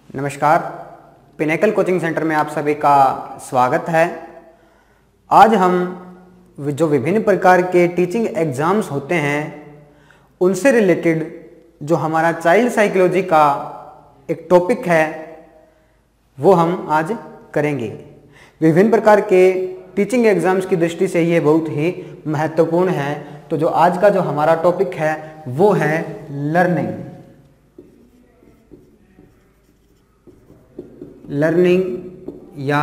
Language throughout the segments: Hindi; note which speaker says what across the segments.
Speaker 1: नमस्कार, पिनेकल कोचिंग सेंटर में आप सभी का स्वागत है। आज हम जो विभिन्न प्रकार के टीचिंग एग्जाम्स होते हैं उनसे रिलेटेड जो हमारा चाइल्ड साइकोलॉजी का एक टॉपिक है वो हम आज करेंगे। विभिन्न प्रकार के टीचिंग एग्जाम्स की दृष्टि से ये बहुत ही महत्वपूर्ण है। तो जो आज का जो हमारा टॉपिक है वो है लर्निंग या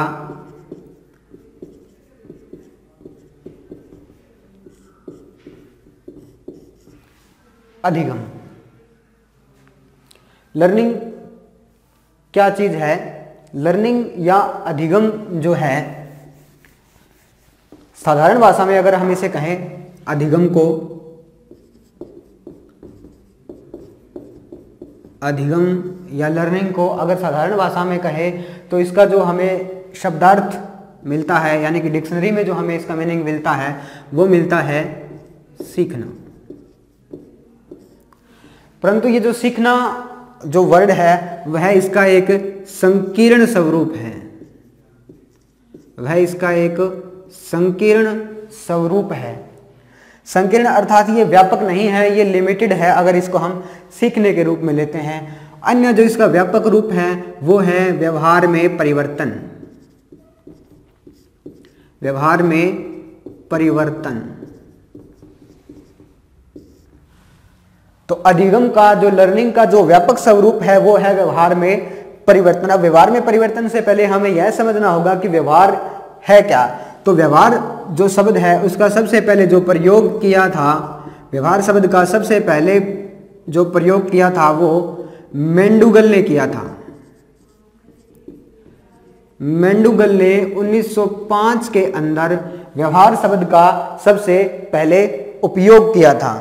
Speaker 1: अधिगम। लर्निंग क्या चीज है? लर्निंग या अधिगम जो है, साधारण भाषा में अगर हम इसे कहें अधिगम को, अधिगम या लर्निंग को अगर साधारण भाषा में कहें तो इसका जो हमें शब्दार्थ मिलता है, यानी कि डिक्शनरी में जो हमें इसका मीनिंग मिलता है वो मिलता है सीखना। परंतु ये जो सीखना जो वर्ड है वह इसका एक संकीर्ण स्वरूप है। वह इसका एक संकीर्ण स्वरूप है। संकीर्ण अर्थात ये व्यापक नहीं है, ये लिमिटेड है अगर इसको हम सीखने के रूप में लेते हैं। अन्य जो इसका व्यापक रूप है वो है व्यवहार में परिवर्तन। व्यवहार में परिवर्तन। तो अधिगम का जो लर्निंग का जो व्यापक स्वरूप है वो है व्यवहार में परिवर्तन। अब व्यवहार में परिवर्तन से पहले हमें यह समझना होगा कि व्यवहार है क्या। तो व्यवहार जो शब्द है उसका सबसे पहले जो प्रयोग किया था, व्यवहार शब्द का सबसे पहले जो प्रयोग किया था वो मैंडुगल ने किया था। मैंडुगल ने 1905 के अंदर व्यवहार शब्द का सबसे पहले उपयोग किया था।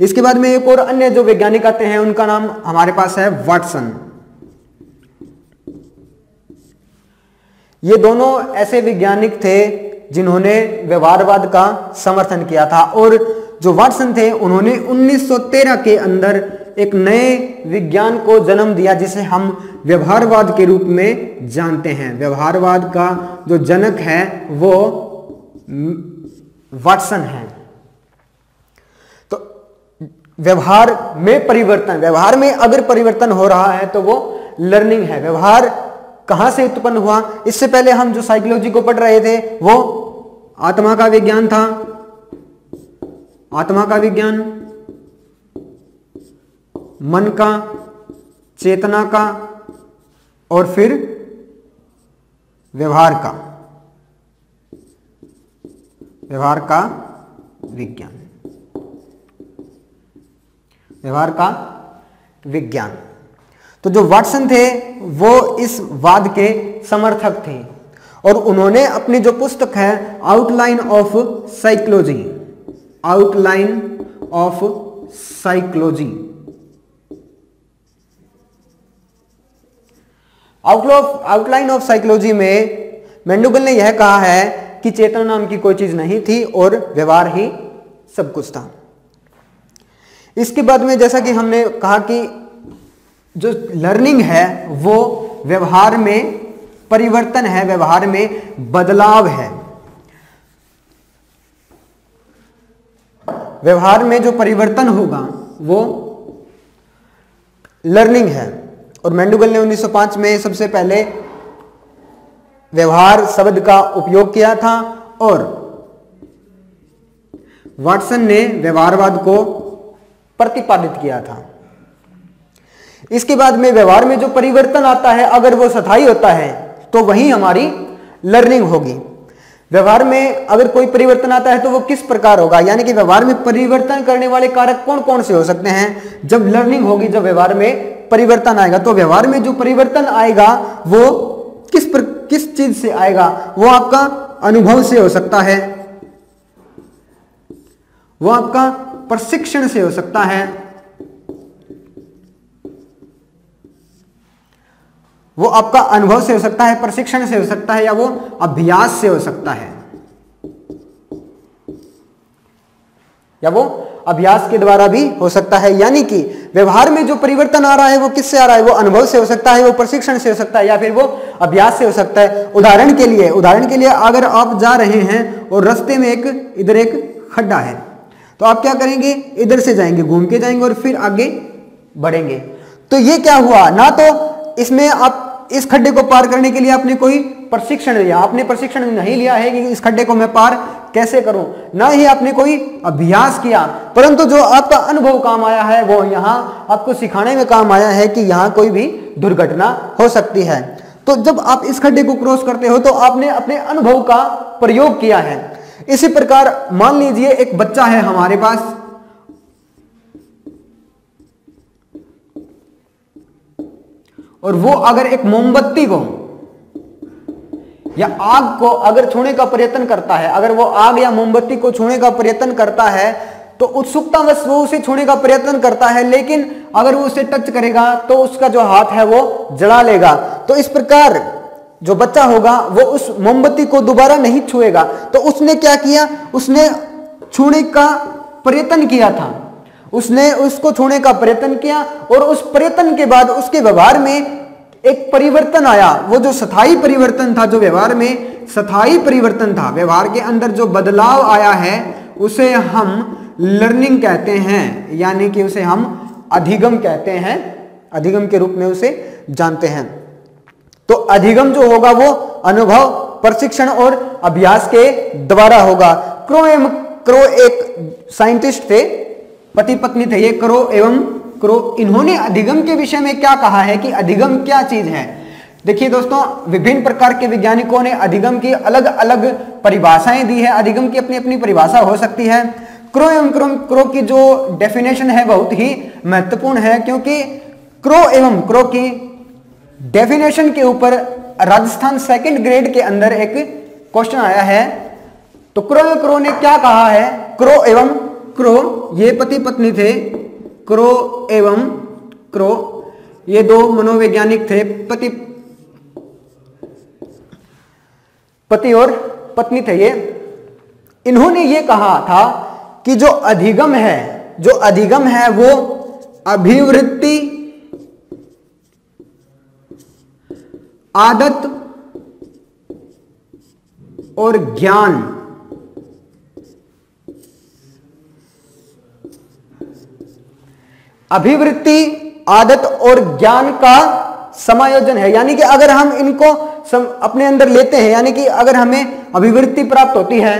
Speaker 1: इसके बाद में एक और अन्य जो वैज्ञानिक आते हैं उनका नाम हमारे पास है वाटसन। ये दोनों ऐसे वैज्ञानिक थे जिन्होंने व्यवहारवाद का समर्थन किया था। और जो वाटसन थे उन्होंने 1913 के अंदर एक नए विज्ञान को जन्म दिया जिसे हम व्यवहारवाद के रूप में जानते हैं। व्यवहारवाद का जो जनक है वो वाटसन है। तो व्यवहार में परिवर्तन, व्यवहार में अगर परिवर्तन हो रहा है तो वो लर्निंग है। व्यवहार कहां से उत्पन्न हुआ? इससे पहले हम जो साइकोलॉजी को पढ़ रहे थे वो आत्मा का विज्ञान था। आत्मा का विज्ञान, मन का, चेतना का और फिर व्यवहार का, व्यवहार का विज्ञान, व्यवहार का विज्ञान। तो जो वाटसन थे वो इस वाद के समर्थक थे और उन्होंने अपनी जो पुस्तक है outline of psychology, outline of psychology, outline of psychology में मैंडुगल ने यह कहा है कि चेतना नाम की कोई चीज नहीं थी और व्यवहार ही सब कुछ था। इसके बाद में जैसा कि हमने कहा कि जो लर्निंग है वो व्यवहार में परिवर्तन है, व्यवहार में बदलाव है। व्यवहार में जो परिवर्तन होगा वो लर्निंग है। और मैंडुगल ने 1905 में सबसे पहले व्यवहार शब्द का उपयोग किया था और वाटसन ने व्यवहारवाद को प्रतिपादित किया था। इसके बाद में व्यवहार में जो परिवर्तन आता है अगर वो स्थायी होता है तो वही हमारी लर्निंग होगी। व्यवहार में अगर कोई परिवर्तन आता है तो वो किस प्रकार होगा, यानी कि व्यवहार में परिवर्तन करने वाले कारक कौन कौन से हो सकते हैं? जब लर्निंग होगी, जब व्यवहार में परिवर्तन आएगा, तो व्यवहार में जो परिवर्तन आएगा वो किस चीज से आएगा? वो आपका अनुभव से हो सकता है, वो आपका प्रशिक्षण से हो सकता है, वो आपका अनुभव से हो सकता है, प्रशिक्षण से हो सकता है, या वो अभ्यास से हो सकता है, या वो अभ्यास के द्वारा भी हो सकता है। यानी कि व्यवहार में जो परिवर्तन आ रहा है वो किससे आ रहा है? वो अनुभव से हो सकता है, वो प्रशिक्षण से हो सकता है, या फिर वो अभ्यास से हो सकता है। उदाहरण के लिए अगर आप जा रहे हैं और रास्ते में इधर एक खड्डा है, तो आप क्या करेंगे? इधर से जाएंगे, घूम के जाएंगे और फिर आगे बढ़ेंगे। तो ये क्या हुआ? ना तो इसमें आप इस खड्डे को पार करने के लिए आपने कोई प्रशिक्षण लिया, आपने प्रशिक्षण नहीं लिया है कि इस खड्डे को मैं पार कैसे करूं, ना ही आपने कोई अभ्यास किया, परंतु जो आपका अनुभव काम आया है वो यहां आपको सिखाने में काम आया है कि यहां कोई भी दुर्घटना हो सकती है। तो जब आप इस खड्डे को क्रॉस करते हो तो आपने अपने अनुभव का प्रयोग किया है। इसी प्रकार मान लीजिए एक बच्चा है हमारे पास, और वो अगर एक मोमबत्ती को या आग को अगर छूने का प्रयत्न करता है, अगर वो आग या मोमबत्ती को छूने का प्रयत्न करता है तो उत्सुकतावश वो उसे छूने का प्रयत्न करता है, लेकिन अगर वो उसे टच करेगा तो उसका जो हाथ है वो जला लेगा। तो इस प्रकार जो बच्चा होगा वो उस मोमबत्ती को दोबारा नहीं छुएगा। तो उसने क्या किया? उसने छूने का प्रयत्न किया था, उसने उसको छूने का प्रयत्न किया और उस प्रयत्न के बाद उसके व्यवहार में एक परिवर्तन आया। वो जो स्थायी परिवर्तन था, जो व्यवहार में स्थायी परिवर्तन था, व्यवहार के अंदर जो बदलाव आया है उसे हम लर्निंग कहते हैं, यानी कि उसे हम अधिगम कहते हैं, अधिगम के रूप में उसे जानते हैं। तो अधिगम जो होगा वो अनुभव, प्रशिक्षण और अभ्यास के द्वारा होगा। क्रो एक साइंटिस्ट थे, पति पत्नी थे ये, क्रो एवं क्रो। इन्होंने अधिगम के विषय में क्या कहा है कि अधिगम क्या चीज है? देखिए दोस्तों, विभिन्न प्रकार के वैज्ञानिकों ने अधिगम की अलग अलग परिभाषाएं दी है। अधिगम की अपनी अपनी परिभाषा हो सकती है। क्रो एवं क्रो की जो डेफिनेशन है बहुत ही महत्वपूर्ण है, क्योंकि क्रो एवं क्रो की डेफिनेशन के ऊपर राजस्थान सेकंड ग्रेड के अंदर एक क्वेश्चन आया है। तो क्रो एवं क्रो ने क्या कहा है? क्रो एवं क्रो, ये पति पत्नी थे, क्रो एवं क्रो, ये दो मनोवैज्ञानिक थे, पति और पत्नी थे ये। इन्होंने ये कहा था कि जो अधिगम है वो अभिवृत्ति, आदत और ज्ञान, अभिवृत्ति, आदत और ज्ञान का समायोजन है। यानी कि अगर हम इनको अपने अंदर लेते हैं, यानी कि अगर हमें अभिवृत्ति प्राप्त होती है,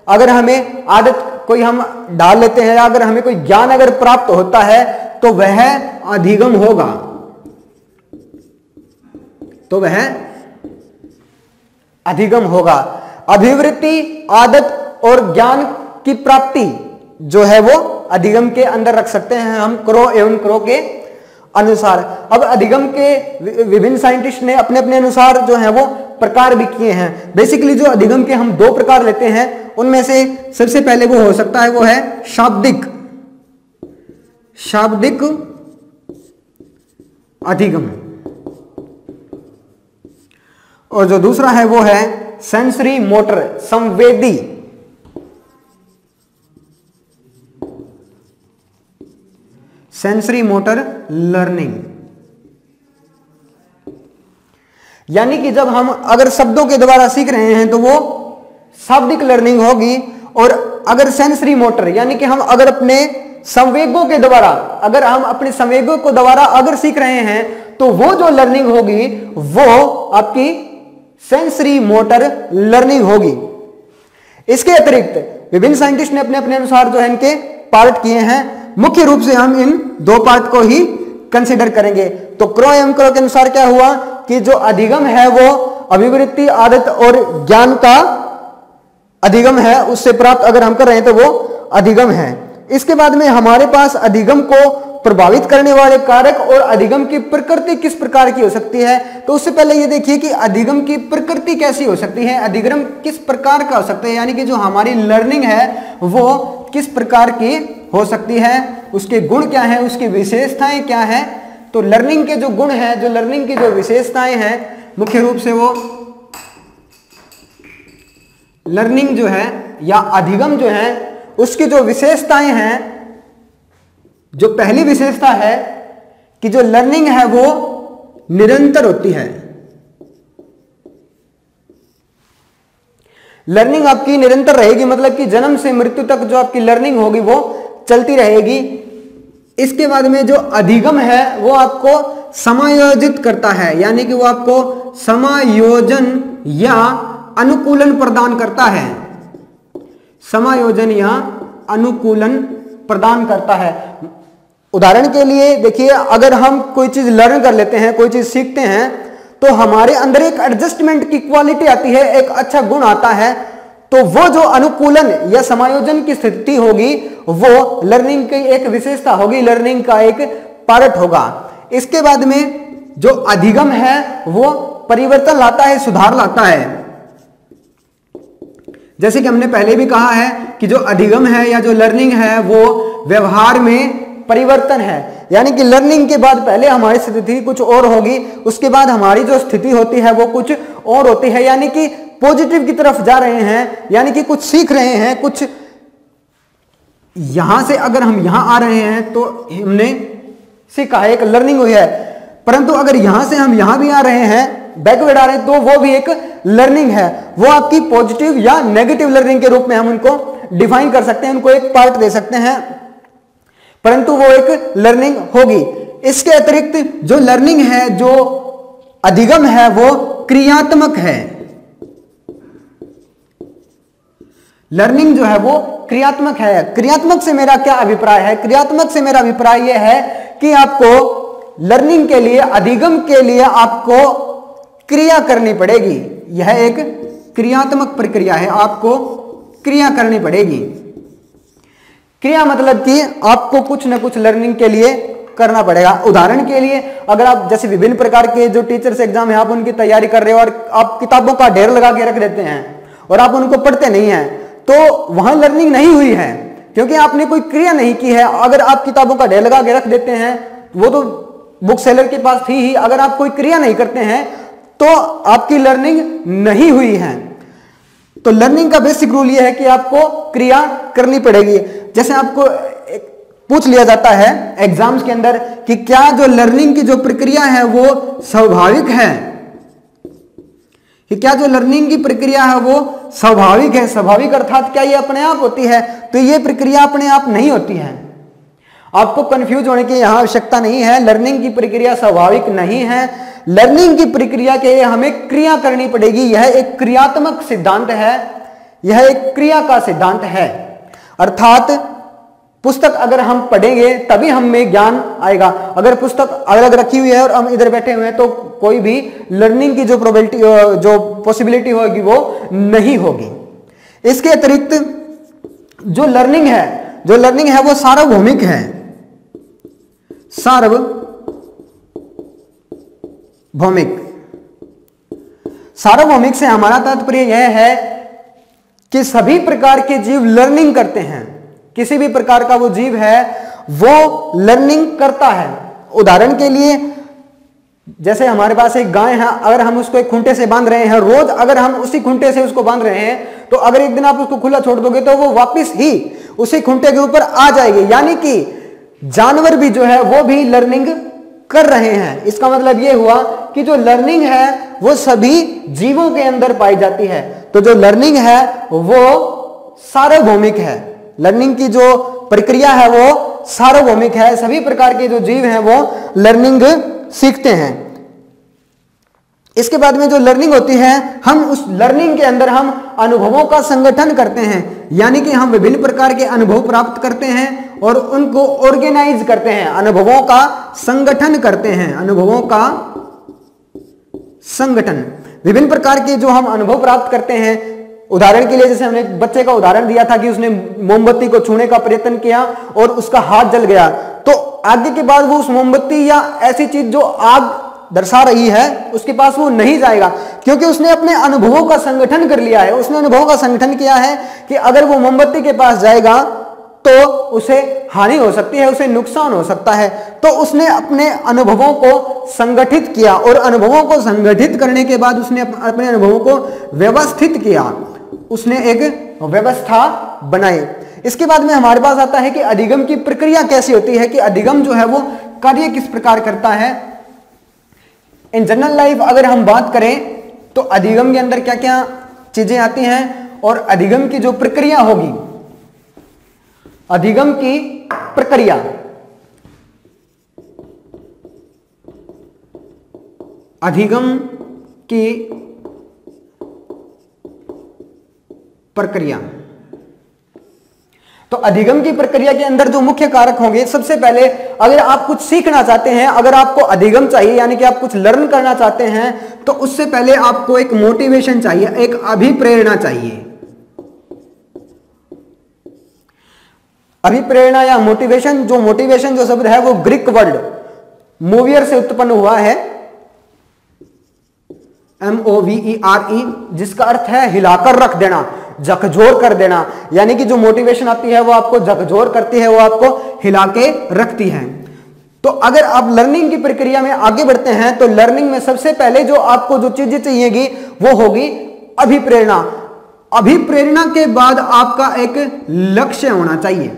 Speaker 1: अगर हमें आदत कोई हम डाल लेते हैं, या अगर हमें कोई ज्ञान अगर प्राप्त होता है तो वह अधिगम होगा, तो वह अधिगम होगा। अभिवृत्ति, आदत और ज्ञान की प्राप्ति जो है वो अधिगम के अंदर रख सकते हैं हम क्रो एवं क्रो के अनुसार। अब अधिगम के विभिन्न साइंटिस्ट ने अपने अपने अनुसार जो है वो प्रकार भी किए हैं। बेसिकली जो अधिगम के हम दो प्रकार लेते हैं, उनमें से सबसे पहले वो हो सकता है वो है शाब्दिक अधिगम, और जो दूसरा है वो है सेंसरी मोटर, संवेदी। सेंसरी मोटर लर्निंग, यानी कि जब हम अगर शब्दों के द्वारा सीख रहे हैं तो वो शाब्दिक लर्निंग होगी, और अगर सेंसरी मोटर यानी कि हम अगर अपने संवेगों के द्वारा, अगर हम अपने संवेगों को द्वारा अगर सीख रहे हैं तो वो जो लर्निंग होगी वो आपकी सेंसरी मोटर लर्निंग होगी। इसके अतिरिक्त विभिन्न साइंटिस्ट ने अपने अपने अनुसार जो है इनके पार्ट किए हैं। मुख्य रूप से हम इन दो पार्ट को ही कंसीडर करेंगे। तो क्रो एवं क्रो के अनुसार क्या हुआ कि जो अधिगम है वो अभिवृत्ति, आदत और ज्ञान का अधिगम है, उससे प्राप्त अगर हम कर रहे हैं तो वो अधिगम है। इसके बाद में हमारे पास अधिगम को प्रभावित करने वाले कारक और अधिगम की प्रकृति किस प्रकार की हो सकती है। तो उससे पहले ये देखिए कि अधिगम की प्रकृति कैसी हो सकती है, अधिगम किस प्रकार का हो सकता है, यानी कि जो हमारी लर्निंग है वो किस प्रकार की हो सकती है, उसके गुण क्या है, उसकी विशेषताएं क्या है। तो लर्निंग के जो गुण हैं, जो लर्निंग की जो विशेषताएं हैं, मुख्य रूप से वो लर्निंग जो है या अधिगम जो है उसकी जो विशेषताएं हैं जो पहली विशेषता है कि जो लर्निंग है वो निरंतर होती है। लर्निंग आपकी निरंतर रहेगी, मतलब कि जन्म से मृत्यु तक जो आपकी लर्निंग होगी वो चलती रहेगी। इसके बाद में जो अधिगम है वो आपको समायोजित करता है, यानी कि वो आपको समायोजन या अनुकूलन प्रदान करता है। समायोजन या अनुकूलन प्रदान करता है। उदाहरण के लिए देखिए, अगर हम कोई चीज लर्न कर लेते हैं, कोई चीज सीखते हैं, तो हमारे अंदर एक एडजस्टमेंट की क्वालिटी आती है, एक अच्छा गुण आता है। तो वो जो अनुकूलन या समायोजन की स्थिति होगी वो लर्निंग की एक विशेषता होगी, लर्निंग का एक पार्ट होगा। इसके बाद में जो अधिगम है वो परिवर्तन लाता है, सुधार लाता है। जैसे कि हमने पहले भी कहा है कि जो अधिगम है या जो लर्निंग है वो व्यवहार में परिवर्तन है, यानी कि लर्निंग के बाद पहले हमारी स्थिति कुछ और होगी, उसके बाद हमारी जो स्थिति होती है वो कुछ और होती है, यानी कि पॉजिटिव की तरफ जा रहे हैं, यानी कि कुछ सीख रहे हैं, कुछ यहां से अगर हम यहां आ रहे हैं तो हमने सीखा है, एक लर्निंग हुई है। परंतु अगर यहां से हम यहां भी आ रहे हैं, बैकवर्ड आ रहे हैं, तो वो भी एक लर्निंग है। वो आपकी पॉजिटिव या नेगेटिव लर्निंग के रूप में हम उनको डिफाइन कर सकते हैं, उनको एक पार्ट दे सकते हैं, परंतु वो एक लर्निंग होगी। इसके अतिरिक्त जो लर्निंग है, जो अधिगम है, वो क्रियात्मक है। लर्निंग जो है वो क्रियात्मक है। क्रियात्मक से मेरा क्या अभिप्राय है? क्रियात्मक से मेरा अभिप्राय यह है कि आपको लर्निंग के लिए, अधिगम के लिए आपको क्रिया करनी पड़ेगी। यह एक क्रियात्मक प्रक्रिया है, आपको क्रिया करनी पड़ेगी। क्रिया मतलब कि आपको कुछ ना कुछ लर्निंग के लिए करना पड़ेगा। उदाहरण के लिए, अगर आप जैसे विभिन्न प्रकार के जो टीचर्स एग्जाम है आप उनकी तैयारी कर रहे हो और आप किताबों का ढेर लगा के रख देते हैं और आप उनको पढ़ते नहीं हैं, तो वहां लर्निंग नहीं हुई है, क्योंकि आपने कोई क्रिया नहीं की है। अगर आप किताबों का ढेर लगा के रख देते हैं, वो तो बुक सेलर के पास थी ही, अगर आप कोई क्रिया नहीं करते हैं तो आपकी लर्निंग नहीं हुई है। तो लर्निंग का बेसिक रूल यह है कि आपको क्रिया करनी पड़ेगी। जैसे आपको पूछ लिया जाता है एग्जाम्स के अंदर कि क्या जो लर्निंग की जो प्रक्रिया है वो स्वाभाविक है, कि क्या जो लर्निंग की प्रक्रिया है वो स्वाभाविक है। स्वाभाविक अर्थात क्या ये अपने आप होती है? तो ये प्रक्रिया अपने आप नहीं होती है। आपको कंफ्यूज होने की यहां आवश्यकता नहीं है। लर्निंग की प्रक्रिया स्वाभाविक नहीं है। लर्निंग की प्रक्रिया के लिए हमें क्रिया करनी पड़ेगी। यह एक क्रियात्मक सिद्धांत है, यह एक क्रिया का सिद्धांत है। अर्थात पुस्तक अगर हम पढ़ेंगे तभी हम में ज्ञान आएगा। अगर पुस्तक अलग रखी हुई है और हम इधर बैठे हुए हैं तो कोई भी लर्निंग की जो प्रोबेबिलिटी, जो पॉसिबिलिटी होगी वो नहीं होगी। इसके अतिरिक्त जो लर्निंग है वो सार्वभौमिक है। सार्वभौमिक से हमारा तात्पर्य यह है कि सभी प्रकार के जीव लर्निंग करते हैं। किसी भी प्रकार का वो जीव है वो लर्निंग करता है। उदाहरण के लिए, जैसे हमारे पास एक गाय है, अगर हम उसको एक खूंटे से बांध रहे हैं, रोज अगर हम उसी खूंटे से उसको बांध रहे हैं, तो अगर एक दिन आप उसको खुला छोड़ दोगे तो वो वापस ही उसी खूंटे के ऊपर आ जाएगी। यानी कि जानवर भी जो है वो भी लर्निंग कर रहे हैं। इसका मतलब ये हुआ कि जो लर्निंग है वो सभी जीवों के अंदर पाई जाती है। तो जो लर्निंग है वो सार्वभौमिक है। लर्निंग की जो प्रक्रिया है वो सार्वभौमिक है। सभी प्रकार के जो जीव हैं वो लर्निंग सीखते हैं। इसके बाद में जो लर्निंग होती है, हम उस लर्निंग के अंदर हम अनुभवों का संगठन करते हैं, यानी कि हम विभिन्न प्रकार के अनुभव प्राप्त करते हैं और उनको ऑर्गेनाइज करते हैं, अनुभवों का संगठन करते हैं। अनुभवों का संगठन, विभिन्न प्रकार के जो हम अनुभव प्राप्त करते हैं। उदाहरण के लिए, जैसे हमने एक बच्चे का उदाहरण दिया था कि उसने मोमबत्ती को छूने का प्रयत्न किया और उसका हाथ जल गया, तो आगे के बाद वो उस मोमबत्ती या ऐसी चीज जो आग दर्शा रही है उसके पास वो नहीं जाएगा, क्योंकि उसने अपने अनुभवों का संगठन कर लिया है। उसने अनुभवों का संगठन किया है कि अगर वो मोमबत्ती के पास जाएगा तो उसे हानि हो सकती है, उसे नुकसान हो सकता है। तो उसने अपने अनुभवों को संगठित किया और अनुभवों को संगठित करने के बाद उसने अपने अनुभवों को व्यवस्थित किया, उसने एक व्यवस्था बनाई। इसके बाद में हमारे पास आता है कि अधिगम की प्रक्रिया कैसी होती है, कि अधिगम जो है वो कार्य किस प्रकार करता है। इन जनरल लाइफ अगर हम बात करें तो अधिगम के अंदर क्या क्या चीजें आती हैं और अधिगम की जो प्रक्रिया होगी, अधिगम की प्रक्रिया, अधिगम की प्रक्रिया, तो अधिगम की प्रक्रिया के अंदर जो मुख्य कारक होंगे, सबसे पहले अगर आप कुछ सीखना चाहते हैं, अगर आपको अधिगम चाहिए यानी कि आप कुछ लर्न करना चाहते हैं, तो उससे पहले आपको एक मोटिवेशन चाहिए, एक अभिप्रेरणा चाहिए। अभिप्रेरणा या मोटिवेशन, जो मोटिवेशन जो शब्द है वो ग्रीक वर्ड मोवियर से उत्पन्न हुआ है, MOVERE, जिसका अर्थ है हिलाकर रख देना, झकझोर कर देना, यानी कि जो मोटिवेशन आती है वो आपको झकझोर करती है, वो आपको हिला के रखती है। तो अगर आप लर्निंग की प्रक्रिया में आगे बढ़ते हैं तो लर्निंग में सबसे पहले जो आपको जो चीजें चाहिएगी वो होगी अभिप्रेरणा। अभिप्रेरणा के बाद आपका एक लक्ष्य होना चाहिए।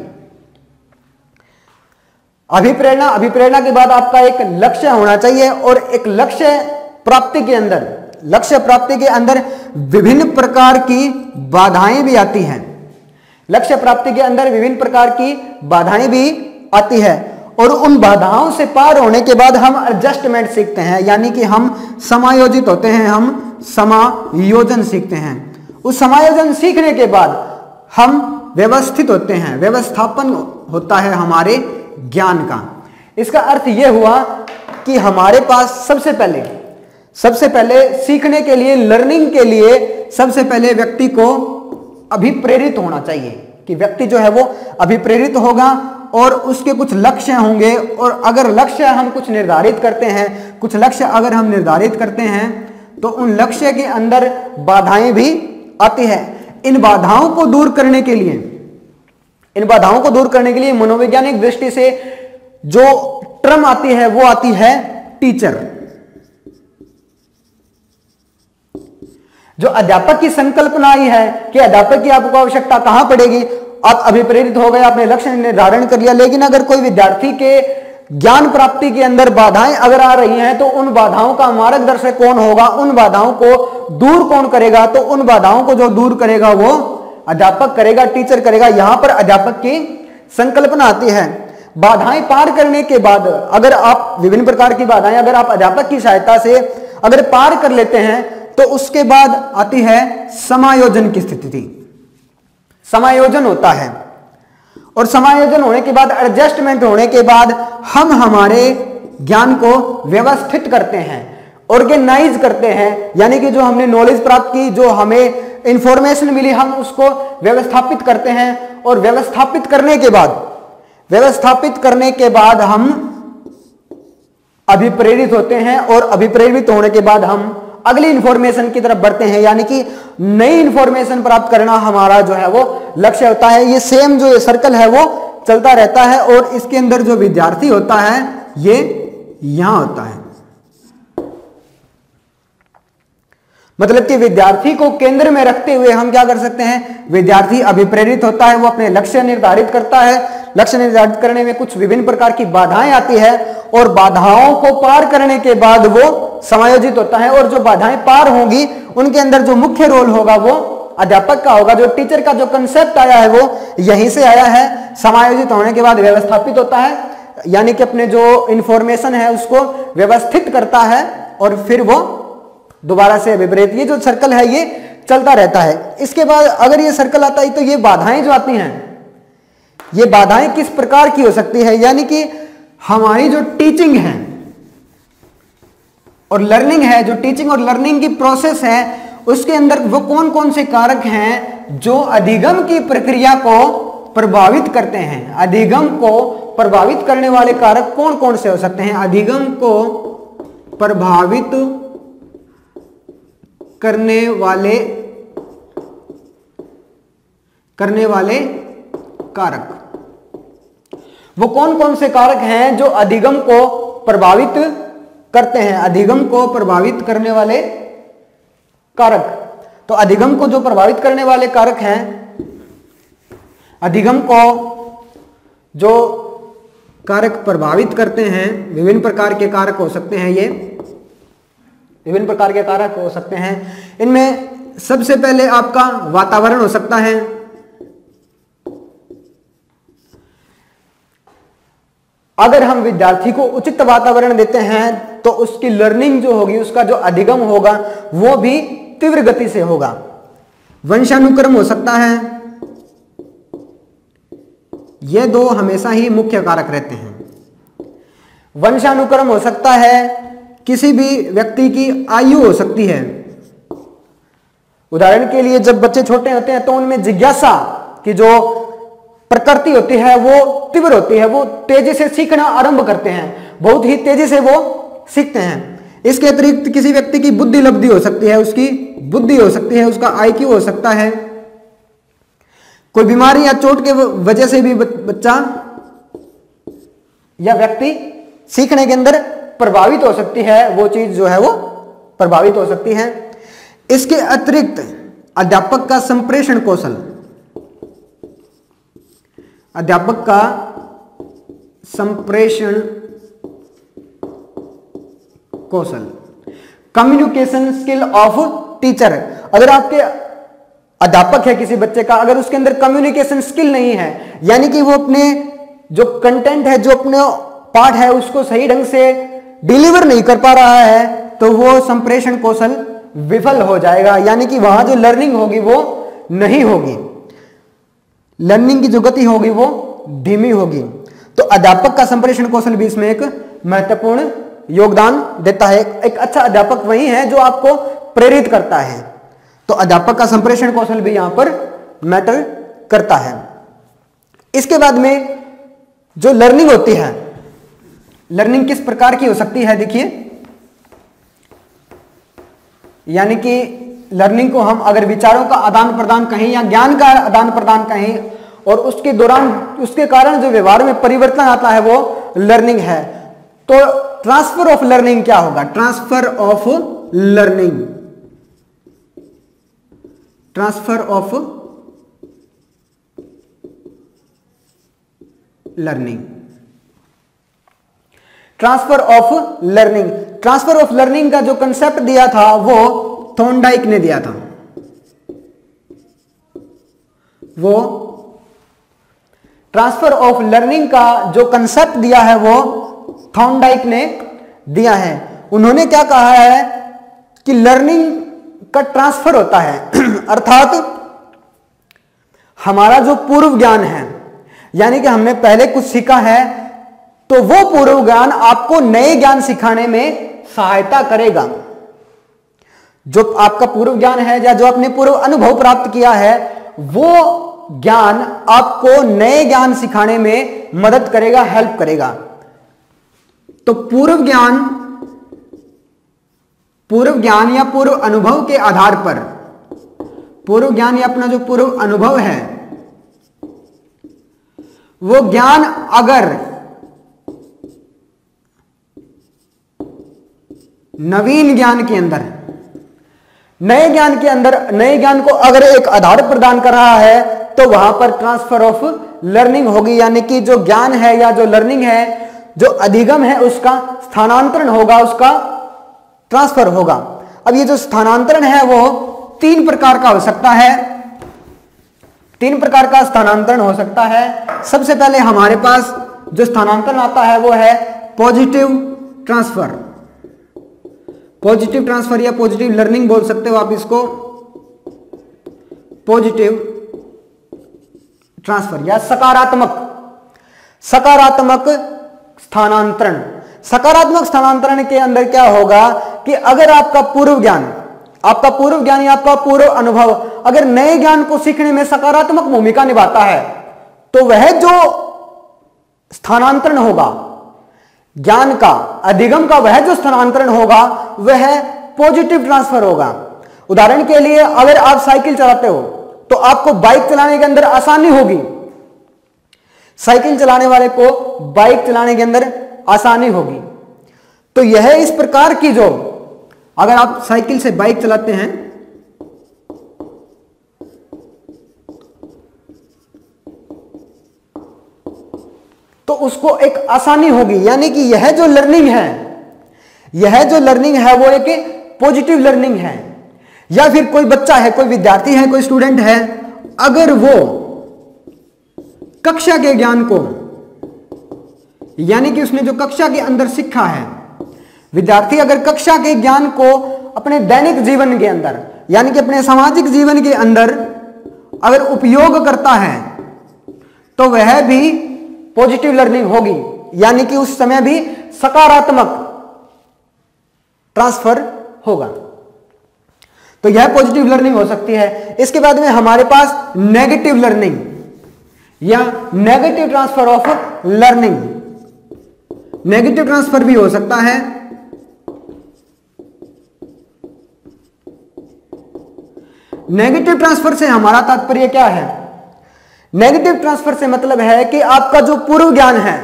Speaker 1: अभिप्रेरणा के बाद आपका एक लक्ष्य होना चाहिए, और एक लक्ष्य प्राप्ति के अंदर विभिन्न प्रकार की बाधाएं भी आती हैं। लक्ष्य प्राप्ति के अंदर विभिन्न प्रकार की बाधाएं भी आती है, और उन बाधाओं से पार होने के बाद हम एडजस्टमेंट सीखते हैं, यानी कि हम समायोजित होते हैं, हम समायोजन सीखते हैं। उस समायोजन सीखने के बाद हम व्यवस्थित होते हैं, व्यवस्थापन होता है हमारे ज्ञान का। इसका अर्थ यह हुआ कि हमारे पास सबसे पहले सीखने के लिए, लर्निंग के लिए सबसे पहले व्यक्ति को अभिप्रेरित होना चाहिए, कि व्यक्ति जो है वो अभिप्रेरित होगा और उसके कुछ लक्ष्य होंगे। और अगर लक्ष्य हम कुछ निर्धारित करते हैं, कुछ लक्ष्य अगर हम निर्धारित करते हैं तो उन लक्ष्य के अंदर बाधाएं भी आती है। इन बाधाओं को दूर करने के लिए मनोवैज्ञानिक दृष्टि से जो टर्म आती है वो आती है टीचर। जो अध्यापक की संकल्पना आई है कि अध्यापक की आपको आवश्यकता कहां पड़ेगी, आप अभिप्रेरित हो गए, आपने लक्ष्य निर्धारण कर लिया, लेकिन अगर कोई विद्यार्थी के ज्ञान प्राप्ति के अंदर बाधाएं अगर आ रही हैं तो उन बाधाओं का मार्गदर्शक कौन होगा, उन बाधाओं को दूर कौन करेगा, तो उन बाधाओं को जो दूर करेगा वो अध्यापक करेगा, टीचर करेगा। यहां पर अध्यापक की संकल्पना आती है। बाधाएं पार करने के बाद अगर आप विभिन्न प्रकार की बाधाएं अगर आप अध्यापक की सहायता से अगर पार कर लेते हैं तो उसके बाद आती है समायोजन की स्थिति। समायोजन होता है, और समायोजन होने के बाद, एडजस्टमेंट होने के बाद हम हमारे ज्ञान को व्यवस्थित करते हैं, ऑर्गेनाइज करते हैं, यानी कि जो हमने नॉलेज प्राप्त की, जो हमें इंफॉर्मेशन मिली, हम उसको व्यवस्थापित करते हैं। और व्यवस्थापित करने के बाद हम अभिप्रेरित होते हैं, और अभिप्रेरित होने के बाद हम अगली इंफॉर्मेशन की तरफ बढ़ते हैं, यानी कि नई इंफॉर्मेशन प्राप्त करना हमारा जो है वो लक्ष्य होता है। ये सेम जो ये सर्कल है वो चलता रहता है, और इसके अंदर जो विद्यार्थी होता है ये यहां होता है। मतलब कि विद्यार्थी को केंद्र में रखते हुए हम क्या कर सकते हैं, विद्यार्थी अभिप्रेरित होता है, वो अपने लक्ष्य निर्धारित करता है। लक्ष्य निर्धारित करने में कुछ विभिन्न प्रकार की बाधाएं आती है, और बाधाओं को पार करने के बाद वो समायोजित होता है। और जो बाधाएं पार होंगी उनके अंदर जो मुख्य रोल होगा वो अध्यापक का होगा। जो टीचर का जो कंसेप्ट आया है वो यहीं से आया है। समायोजित होने के बाद व्यवस्थापित होता है, यानी कि अपने जो इंफॉर्मेशन है उसको व्यवस्थित करता है, और फिर वो दोबारा से विपरीत, ये जो सर्कल है ये चलता रहता है। इसके बाद अगर ये सर्कल आता है तो ये बाधाएं जो आती हैं, ये बाधाएं किस प्रकार की हो सकती है, यानी कि हमारी जो टीचिंग है और लर्निंग है, जो टीचिंग और लर्निंग की प्रोसेस है उसके अंदर वो कौन कौन से कारक हैं जो अधिगम की प्रक्रिया को प्रभावित करते हैं। अधिगम को प्रभावित करने वाले कारक कौन कौन से हो सकते हैं। अधिगम को प्रभावित करने वाले कारक, वो कौन कौन से कारक हैं जो अधिगम को प्रभावित करते हैं। अधिगम को प्रभावित करने वाले कारक, तो अधिगम को जो प्रभावित करने वाले कारक हैं अधिगम को जो कारक प्रभावित करते हैं, विभिन्न प्रकार के कारक हो सकते हैं, ये विभिन्न प्रकार के कारक हो सकते हैं। इनमें सबसे पहले आपका वातावरण हो सकता है। अगर हम विद्यार्थी को उचित वातावरण देते हैं तो उसकी लर्निंग जो होगी, उसका जो अधिगम होगा वो भी तीव्र गति से होगा। वंशानुक्रम हो सकता है। ये दो हमेशा ही मुख्य कारक रहते हैं। वंशानुक्रम हो सकता है, किसी भी व्यक्ति की आयु हो सकती है। उदाहरण के लिए जब बच्चे छोटे होते हैं तो उनमें जिज्ञासा की जो प्रकृति होती है वो तीव्र होती है, वो तेजी से सीखना आरंभ करते हैं, बहुत ही तेजी से वो सीखते हैं। इसके अतिरिक्त किसी व्यक्ति की बुद्धि लब्धि हो सकती है, उसकी बुद्धि हो सकती है, उसका IQ हो सकता है। कोई बीमारी या चोट के वजह से भी बच्चा या व्यक्ति सीखने के अंदर प्रभावित हो सकती है, वो चीज जो है वो प्रभावित हो सकती है। इसके अतिरिक्त अध्यापक का संप्रेषण कौशल, अध्यापक का संप्रेषण कौशल, कम्युनिकेशन स्किल ऑफ टीचर। अगर आपके अध्यापक है किसी बच्चे का, अगर उसके अंदर कम्युनिकेशन स्किल नहीं है, यानी कि वो अपने जो कंटेंट है, जो अपने पाठ है, उसको सही ढंग से डिलीवर नहीं कर पा रहा है, तो वो संप्रेषण कौशल विफल हो जाएगा, यानी कि वहां जो लर्निंग होगी वो नहीं होगी, लर्निंग की जो गति होगी वो धीमी होगी। तो अध्यापक का संप्रेषण कौशल भी इसमें एक महत्वपूर्ण योगदान देता है। एक अच्छा अध्यापक वही है जो आपको प्रेरित करता है, तो अध्यापक का संप्रेषण कौशल भी यहां पर मैटर करता है। इसके बाद में जो लर्निंग होती है, लर्निंग किस प्रकार की हो सकती है, देखिए, यानी कि लर्निंग को हम अगर विचारों का आदान प्रदान कहें या ज्ञान का आदान प्रदान कहें, और उसके दौरान उसके कारण जो व्यवहार में परिवर्तन आता है वो लर्निंग है। तो ट्रांसफर ऑफ लर्निंग क्या होगा? Transfer of learning, transfer of learning, transfer of learning. Transfer of learning का जो कंसेप्ट दिया था वो थॉर्नडाइक ने दिया था। वो ट्रांसफर ऑफ लर्निंग का जो कंसेप्ट दिया है वो थॉर्नडाइक ने दिया है। उन्होंने क्या कहा है कि लर्निंग का ट्रांसफर होता है, अर्थात हमारा जो पूर्व ज्ञान है, यानी कि हमने पहले कुछ सीखा है, तो वो पूर्व ज्ञान आपको नए ज्ञान सिखाने में सहायता करेगा। जो आपका पूर्व ज्ञान है या जो आपने पूर्व अनुभव प्राप्त किया है, वो ज्ञान आपको नए ज्ञान सिखाने में मदद करेगा, हेल्प करेगा। तो पूर्व ज्ञान या पूर्व अनुभव के आधार पर, पूर्व ज्ञान या अपना जो पूर्व अनुभव है, वो ज्ञान अगर नवीन ज्ञान के अंदर, नए ज्ञान के अंदर, नए ज्ञान को अगर एक आधार प्रदान कर रहा है, तो वहां पर ट्रांसफर ऑफ लर्निंग होगी, यानी कि जो ज्ञान है या जो लर्निंग है, जो अधिगम है, उसका स्थानांतरण होगा, उसका ट्रांसफर होगा। अब ये जो स्थानांतरण है वो 3 प्रकार का हो सकता है। 3 प्रकार का स्थानांतरण हो सकता है। सबसे पहले हमारे पास जो स्थानांतरण आता है वो है पॉजिटिव ट्रांसफर। पॉजिटिव ट्रांसफर या पॉजिटिव लर्निंग बोल सकते हो आप इसको, पॉजिटिव ट्रांसफर या सकारात्मक स्थानांतरण। सकारात्मक स्थानांतरण के अंदर क्या होगा कि अगर आपका पूर्व ज्ञान या आपका पूर्व अनुभव अगर नए ज्ञान को सीखने में सकारात्मक भूमिका निभाता है, तो वह जो स्थानांतरण होगा ज्ञान का, अधिगम का, वह जो स्थानांतरण होगा वह पॉजिटिव ट्रांसफर होगा। उदाहरण के लिए अगर आप साइकिल चलाते हो तो आपको बाइक चलाने के अंदर आसानी होगी, साइकिल चलाने वाले को बाइक चलाने के अंदर आसानी होगी। तो यह इस प्रकार की जो, अगर आप साइकिल से बाइक चलाते हैं तो उसको एक आसानी होगी। यानी कि यह जो लर्निंग है वो एक पॉजिटिव लर्निंग है। या फिर कोई बच्चा है, कोई विद्यार्थी है, कोई स्टूडेंट है, अगर वो कक्षा के ज्ञान को, यानी कि उसने जो कक्षा के अंदर सीखा है, विद्यार्थी अगर कक्षा के ज्ञान को अपने दैनिक जीवन के अंदर, यानी कि अपने सामाजिक जीवन के अंदर अगर उपयोग करता है तो वह भी पॉजिटिव लर्निंग होगी। यानी कि उस समय भी सकारात्मक ट्रांसफर होगा। तो यह पॉजिटिव लर्निंग हो सकती है। इसके बाद में हमारे पास नेगेटिव लर्निंग या negative transfer of learning, negative transfer भी हो सकता है। नेगेटिव ट्रांसफर से हमारा तात्पर्य क्या है? नेगेटिव ट्रांसफर से मतलब है कि आपका जो पूर्व ज्ञान है,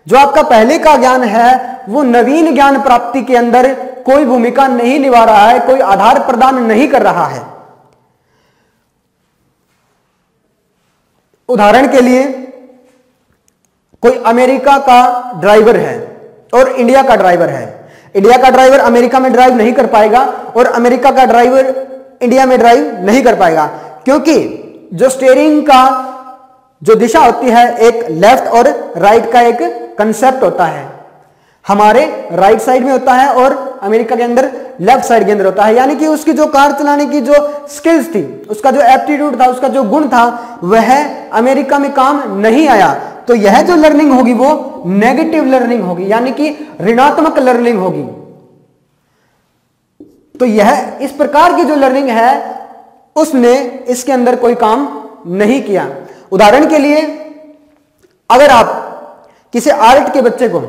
Speaker 1: जो आपका पहले का ज्ञान है, वो नवीन ज्ञान प्राप्ति के अंदर कोई भूमिका नहीं निभा रहा है, कोई आधार प्रदान नहीं कर रहा है। उदाहरण के लिए, कोई अमेरिका का ड्राइवर है और इंडिया का ड्राइवर है। इंडिया का ड्राइवर अमेरिका में ड्राइव नहीं कर पाएगा और अमेरिका का ड्राइवर इंडिया में ड्राइव नहीं कर पाएगा, क्योंकि जो स्टीयरिंग का जो दिशा होती है, एक लेफ्ट और राइट का एक कंसेप्ट होता है। हमारे राइट साइड में होता है और अमेरिका के अंदर लेफ्ट साइड के अंदर होता है। यानी कि उसकी जो कार चलाने की जो स्किल्स थी, उसका जो एप्टीट्यूड था, उसका जो गुण था, वह अमेरिका में काम नहीं आया। तो यह जो लर्निंग होगी वो नेगेटिव लर्निंग होगी, यानी कि ऋणात्मक लर्निंग होगी। तो यह इस प्रकार की जो लर्निंग है उसने इसके अंदर कोई काम नहीं किया। उदाहरण के लिए, अगर आप किसी आर्ट के बच्चे को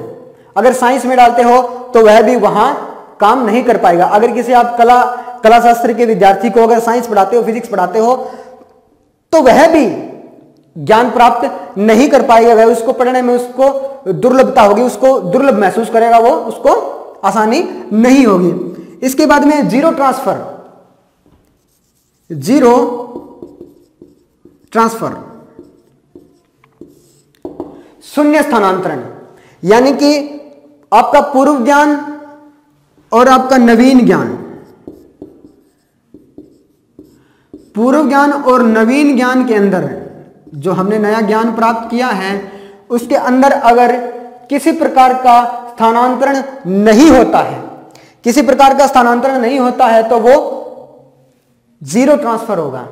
Speaker 1: अगर साइंस में डालते हो तो वह भी वहां काम नहीं कर पाएगा। अगर किसी आप कला शास्त्र के विद्यार्थी को अगर साइंस पढ़ाते हो, फिजिक्स पढ़ाते हो, तो वह भी ज्ञान प्राप्त नहीं कर पाएगा। वह उसको पढ़ने में उसको दुर्लभता होगी, उसको दुर्लभ महसूस करेगा, वो उसको आसानी नहीं होगी। इसके बाद में जीरो ट्रांसफर, शून्य स्थानांतरण, यानी कि आपका पूर्व ज्ञान और आपका नवीन ज्ञान, पूर्व ज्ञान और नवीन ज्ञान के अंदर जो हमने नया ज्ञान प्राप्त किया है, उसके अंदर अगर किसी प्रकार का स्थानांतरण नहीं होता है, किसी प्रकार का स्थानांतरण नहीं होता है, तो वो जीरो ट्रांसफर होगा।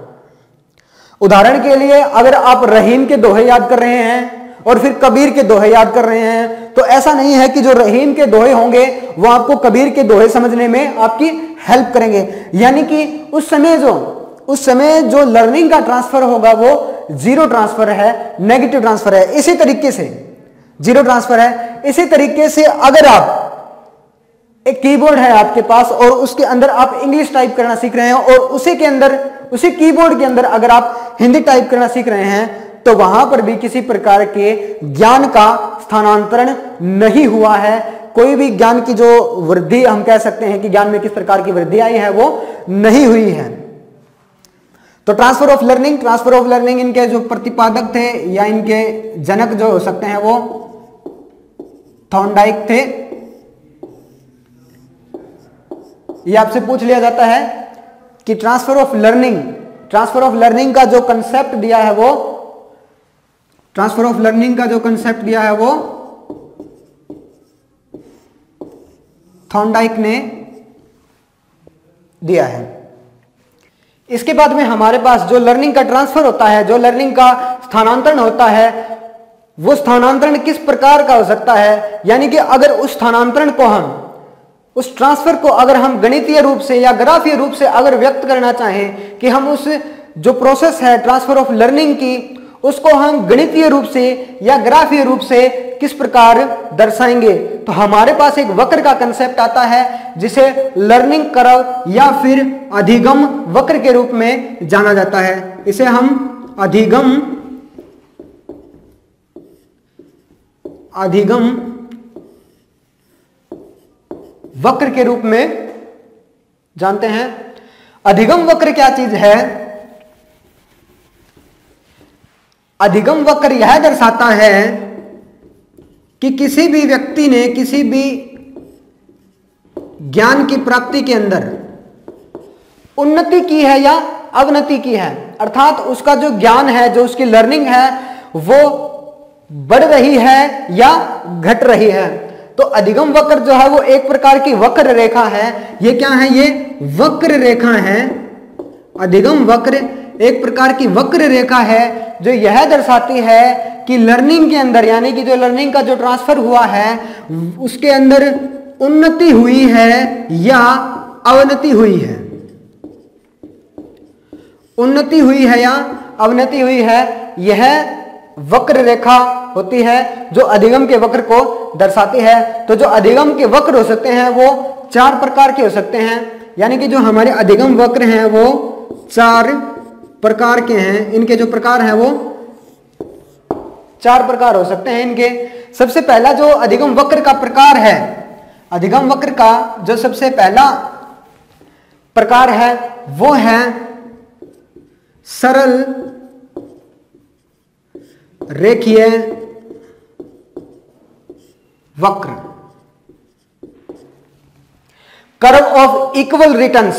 Speaker 1: उदाहरण के लिए, अगर आप रहीम के दोहे याद कर रहे हैं और फिर कबीर के दोहे याद कर रहे हैं, तो ऐसा नहीं है कि जो रहीम के दोहे होंगे वो आपको कबीर के दोहे समझने में आपकी हेल्प करेंगे। यानी कि उस समय जो लर्निंग का ट्रांसफर होगा वो जीरो ट्रांसफर है, नेगेटिव ट्रांसफर है। इसी तरीके से जीरो ट्रांसफर है। इसी तरीके से अगर आप एक कीबोर्ड है आपके पास और उसके अंदर आप इंग्लिश टाइप करना सीख रहे हैं और उसी कीबोर्ड के अंदर अगर आप हिंदी टाइप करना सीख रहे हैं, तो वहां पर भी किसी प्रकार के ज्ञान का स्थानांतरण नहीं हुआ है। कोई भी ज्ञान की जो वृद्धि हम कह सकते हैं कि ज्ञान में किस प्रकार की वृद्धि आई है, वो नहीं हुई है। तो ट्रांसफर ऑफ लर्निंग इनके जो प्रतिपादक थे या इनके जनक जो हो सकते हैं वो थॉर्नडाइक थे। ये आपसे पूछ लिया जाता है कि ट्रांसफर ऑफ लर्निंग का जो कंसेप्ट दिया है वो थॉर्नडाइक ने दिया है। इसके बाद में हमारे पास जो लर्निंग का ट्रांसफर होता है, जो लर्निंग का स्थानांतरण होता है, वो स्थानांतरण किस प्रकार का हो सकता है। यानी कि अगर उस ट्रांसफर को अगर हम गणितीय रूप से या ग्राफीय रूप से अगर व्यक्त करना चाहें कि हम उस जो प्रोसेस है ट्रांसफर ऑफ लर्निंग की, उसको हम गणितीय रूप से या ग्राफीय रूप से किस प्रकार दर्शाएंगे, तो हमारे पास एक वक्र का कंसेप्ट आता है जिसे लर्निंग कर्व या फिर अधिगम वक्र के रूप में जाना जाता है। इसे हम अधिगम वक्र के रूप में जानते हैं। अधिगम वक्र क्या चीज है? अधिगम वक्र यह दर्शाता है कि किसी भी व्यक्ति ने किसी भी ज्ञान की प्राप्ति के अंदर उन्नति की है या अवनति की है, अर्थात उसका जो ज्ञान है, जो उसकी लर्निंग है, वो बढ़ रही है या घट रही है। तो अधिगम वक्र जो है वो एक प्रकार की वक्र रेखा है। ये क्या है? ये वक्र रेखा है। अधिगम वक्र एक प्रकार की वक्र रेखा है जो यह दर्शाती है कि लर्निंग के अंदर, यानी कि जो लर्निंग का जो ट्रांसफर हुआ है उसके अंदर उन्नति हुई है या अवनति हुई है। उन्नति हुई है या अवनति हुई है, यह वक्र रेखा होती है जो अधिगम के वक्र को दर्शाती है। तो जो अधिगम के वक्र हो सकते हैं वो 4 प्रकार के हो सकते हैं, यानी कि जो हमारे अधिगम वक्र हैं वो 4 प्रकार के हैं। इनके जो प्रकार हैं वो 4 प्रकार हो सकते हैं इनके। सबसे पहला जो अधिगम वक्र का प्रकार है, अधिगम वक्र का जो सबसे पहला प्रकार है वो है सरल रेखीय वक्र, कर्व ऑफ इक्वल रिटर्न्स।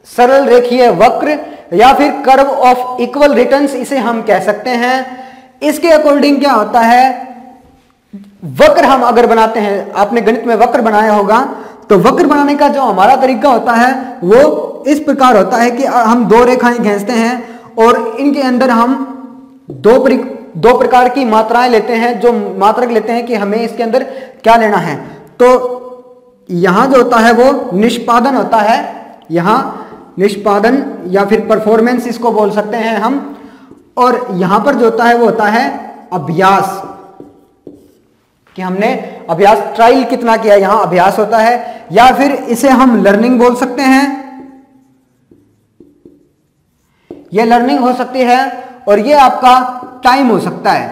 Speaker 1: सरल रेखीय वक्र या फिर कर्व ऑफ इक्वल रिटर्न्स इसे हम कह सकते हैं। इसके अकॉर्डिंग क्या होता है, वक्र हम अगर बनाते हैं, आपने गणित में वक्र बनाया होगा, तो वक्र बनाने का जो हमारा तरीका होता है वो इस प्रकार होता है कि हम 2 रेखाएं खींचते हैं और इनके अंदर हम दो प्रकार की मात्राएं लेते हैं, जो मात्रक लेते हैं कि हमें इसके अंदर क्या लेना है। तो यहां जो होता है वो निष्पादन होता है, यहां निष्पादन या फिर परफॉर्मेंस इसको बोल सकते हैं हम, और यहां पर जो होता है वो होता है अभ्यास, कि हमने अभ्यास ट्रायल कितना किया, यहां अभ्यास होता है। या फिर इसे हम लर्निंग बोल सकते हैं, यह लर्निंग हो सकती है, और यह आपका टाइम हो सकता है।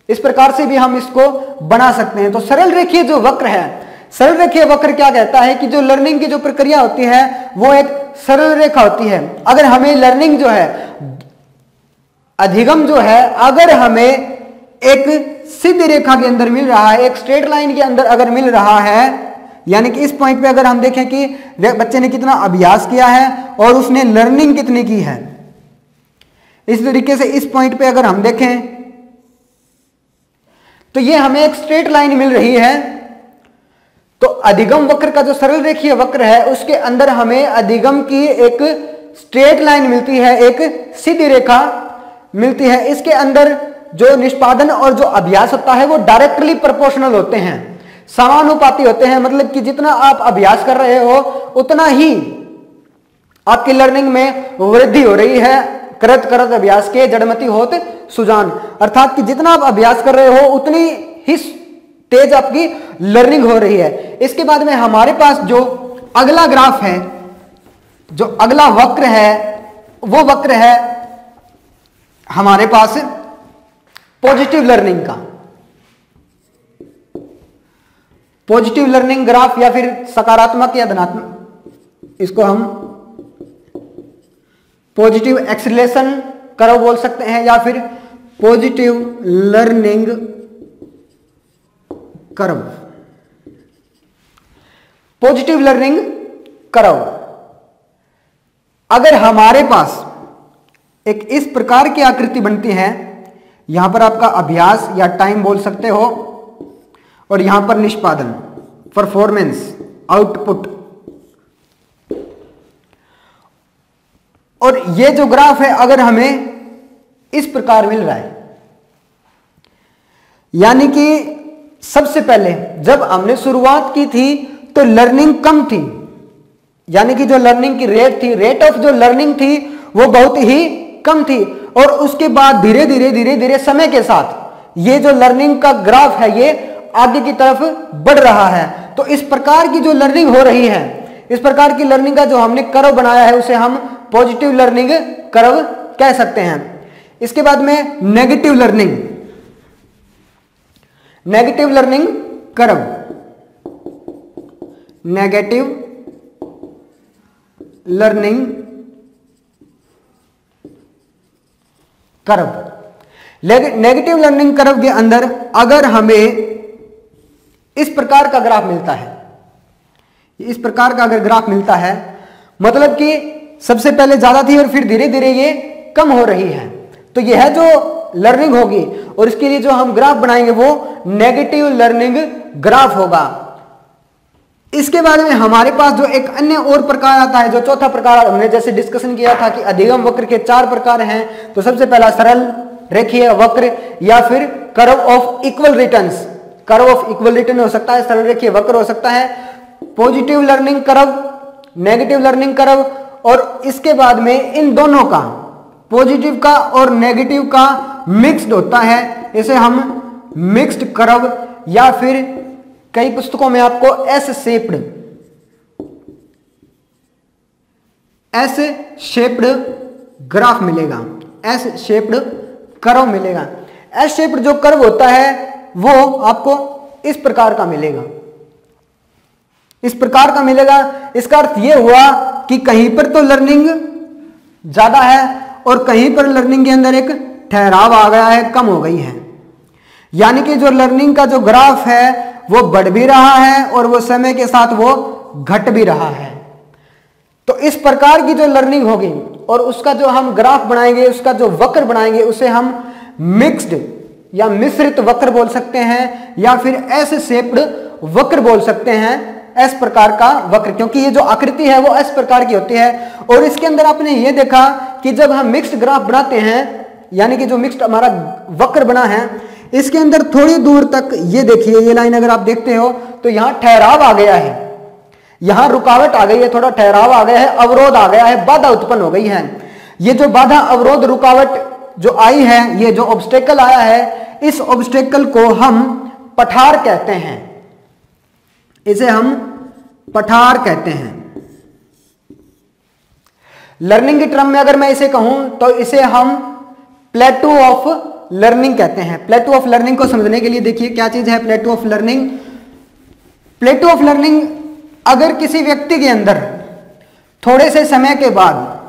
Speaker 1: इस प्रकार से भी हम इसको बना सकते हैं। तो सरल रेखीय जो वक्र है, सरल रेखीय वक्र क्या कहता है कि जो लर्निंग की जो प्रक्रिया होती है वो एक सरल रेखा होती है। अगर हमें लर्निंग जो है, अधिगम जो है, अगर हमें एक सीधी रेखा के अंदर मिल रहा है, एक स्ट्रेट लाइन के अंदर अगर मिल रहा है, यानी कि इस पॉइंट पे अगर हम देखें कि बच्चे ने कितना अभ्यास किया है और उसने लर्निंग कितनी की है, इस तरीके से इस पॉइंट पे अगर हम देखें तो ये हमें एक स्ट्रेट लाइन मिल रही है। तो अधिगम वक्र का जो सरल रेखीय वक्र है उसके अंदर हमें अधिगम की एक स्ट्रेट लाइन मिलती है, एक सीधी रेखा मिलती है। इसके अंदर जो निष्पादन और जो अभ्यास होता है वो डायरेक्टली प्रोपोर्शनल होते हैं, समानुपाती होते हैं। मतलब कि जितना आप अभ्यास कर रहे हो उतना ही आपकी लर्निंग में वृद्धि हो रही है। करत करत अभ्यास के जड़मति होत सुजान, अर्थात कि जितना आप अभ्यास कर रहे हो उतनी ही तेज आपकी लर्निंग हो रही है। इसके बाद में हमारे पास जो अगला ग्राफ है, जो अगला वक्र है, वो वक्र है हमारे पास पॉजिटिव लर्निंग का। पॉजिटिव लर्निंग ग्राफ या फिर सकारात्मक या धनात्मक, इसको हम पॉजिटिव एक्सीलरेशन कर्व बोल सकते हैं या फिर positive learning curve. Positive learning curve, अगर हमारे पास एक इस प्रकार की आकृति बनती है, यहां पर आपका अभ्यास या टाइम बोल सकते हो, और यहां पर निष्पादन, परफॉर्मेंस, आउटपुट, और ये जो ग्राफ है अगर हमें इस प्रकार मिल रहा है, यानी कि सबसे पहले जब हमने शुरुआत की थी तो लर्निंग कम थी, यानी कि जो लर्निंग की रेट थी, रेट ऑफ जो लर्निंग थी वो बहुत ही कम थी, और उसके बाद धीरे धीरे समय के साथ ये जो लर्निंग का ग्राफ है ये आगे की तरफ बढ़ रहा है। तो इस प्रकार की जो लर्निंग हो रही है, इस प्रकार की लर्निंग का जो हमने कर्व बनाया है उसे हम पॉजिटिव लर्निंग कर्व कह सकते हैं। इसके बाद में negative learning, negative learning curve, negative learning curve. Negative learning curve के अंदर अगर हमें इस प्रकार का ग्राफ मिलता है, इस प्रकार का अगर ग्राफ मिलता है, मतलब कि सबसे पहले ज्यादा थी और फिर धीरे धीरे ये कम हो रही है, तो यह जो लर्निंग होगी और इसके लिए जो हम ग्राफ बनाएंगे वो नेगेटिव लर्निंग ग्राफ होगा। इसके बाद में हमारे पास जो एक अन्य और प्रकार आता है, जो चौथा प्रकार हमने जैसे डिस्कशन किया था कि अधिगम वक्र के 4 प्रकार हैं। तो सबसे पहला सरल रेखीय वक्र या फिर curve of equal returns, curve of equal return हो सकता है, सरल रेखीय वक्र हो सकता है, positive learning curve, negative learning curve, और इसके बाद में इन दोनों का, पॉजिटिव का और नेगेटिव का मिक्स्ड होता है, इसे हम मिक्स्ड कर्व या फिर कई पुस्तकों में आपको एस शेप्ड ग्राफ मिलेगा, एस शेप्ड कर्व मिलेगा। एस शेप्ड जो कर्व होता है वो आपको इस प्रकार का मिलेगा, इस प्रकार का मिलेगा। इसका अर्थ यह हुआ कि कहीं पर तो लर्निंग ज्यादा है और कहीं पर लर्निंग के अंदर एक ठहराव आ गया है, कम हो गई है, यानी कि जो लर्निंग का जो ग्राफ है वो बढ़ भी रहा है और वो समय के साथ वो घट भी रहा है। तो इस प्रकार की जो लर्निंग होगी और उसका जो हम ग्राफ बनाएंगे, उसका जो वक्र बनाएंगे, उसे हम मिक्स्ड या मिश्रित वक्र बोल सकते हैं या फिर एस शेप्ड वक्र बोल सकते हैं, एस प्रकार का वक्र, क्योंकि ये जो आकृति है वो एस प्रकार की होती है। और इसके अंदर आपने ये देखा कि जब हम मिक्स्ड ग्राफ बनाते हैं, यानी कि जो मिक्स्ड हमारा वक्र बना है, इसके अंदर थोड़ी दूर तक ये देखिए, ये लाइन अगर आप देखते हो तो यहां ठहराव आ गया है, यहां रुकावट आ गई है, थोड़ा ठहराव आ गया है, अवरोध आ गया है, बाधा उत्पन्न हो गई है। ये जो बाधा, अवरोध, रुकावट जो आई है, ये जो ऑब्स्टेकल आया है, इस ऑब्स्टेकल को हम पठार कहते हैं, इसे हम पठार कहते हैं। लर्निंग के टर्म में अगर मैं इसे कहूं तो इसे हम प्लेटू ऑफ लर्निंग कहते हैं। प्लेटू ऑफ लर्निंग को समझने के लिए देखिए क्या चीज है प्लेटू ऑफ लर्निंग। प्लेटू ऑफ लर्निंग, अगर किसी व्यक्ति के अंदर थोड़े से समय के बाद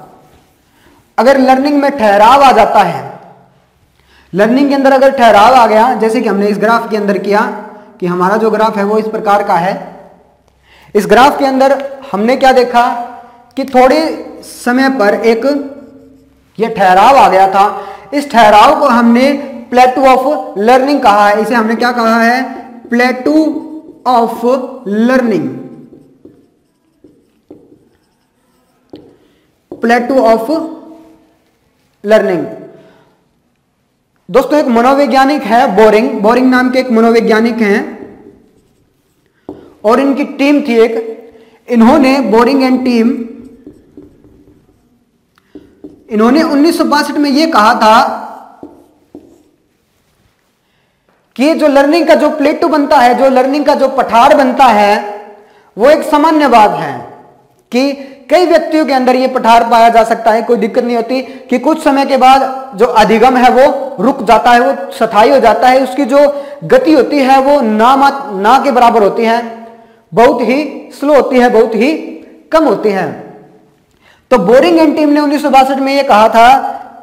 Speaker 1: अगर लर्निंग में ठहराव आ जाता है, लर्निंग के अंदर अगर ठहराव आ गया, जैसे कि हमने इस ग्राफ के अंदर किया कि हमारा जो ग्राफ है वो इस प्रकार का है, इस ग्राफ के अंदर हमने क्या देखा कि थोड़े समय पर एक ये ठहराव आ गया था, इस ठहराव को हमने प्लेटू ऑफ लर्निंग कहा है। इसे हमने क्या कहा है? प्लेटू ऑफ लर्निंग, प्लेटू ऑफ लर्निंग। दोस्तों एक मनोवैज्ञानिक है बोरिंग, बोरिंग नाम के एक मनोवैज्ञानिक हैं और इनकी टीम थी एक, इन्होंने बोरिंग एंड टीम, इन्होंने 1962 में यह कहा था कि जो लर्निंग का जो प्लेटू बनता है, जो लर्निंग का जो पठार बनता है, वो एक सामान्य बात है कि कई व्यक्तियों के अंदर ये पठार पाया जा सकता है, कोई दिक्कत नहीं होती कि कुछ समय के बाद जो अधिगम है वो रुक जाता है, वो स्थायी हो जाता है, उसकी जो गति होती है वो ना के बराबर होती है, बहुत ही स्लो होती है, बहुत ही कम होती है। तो बोरिंग एंड टीम ने 1962 में ये कहा था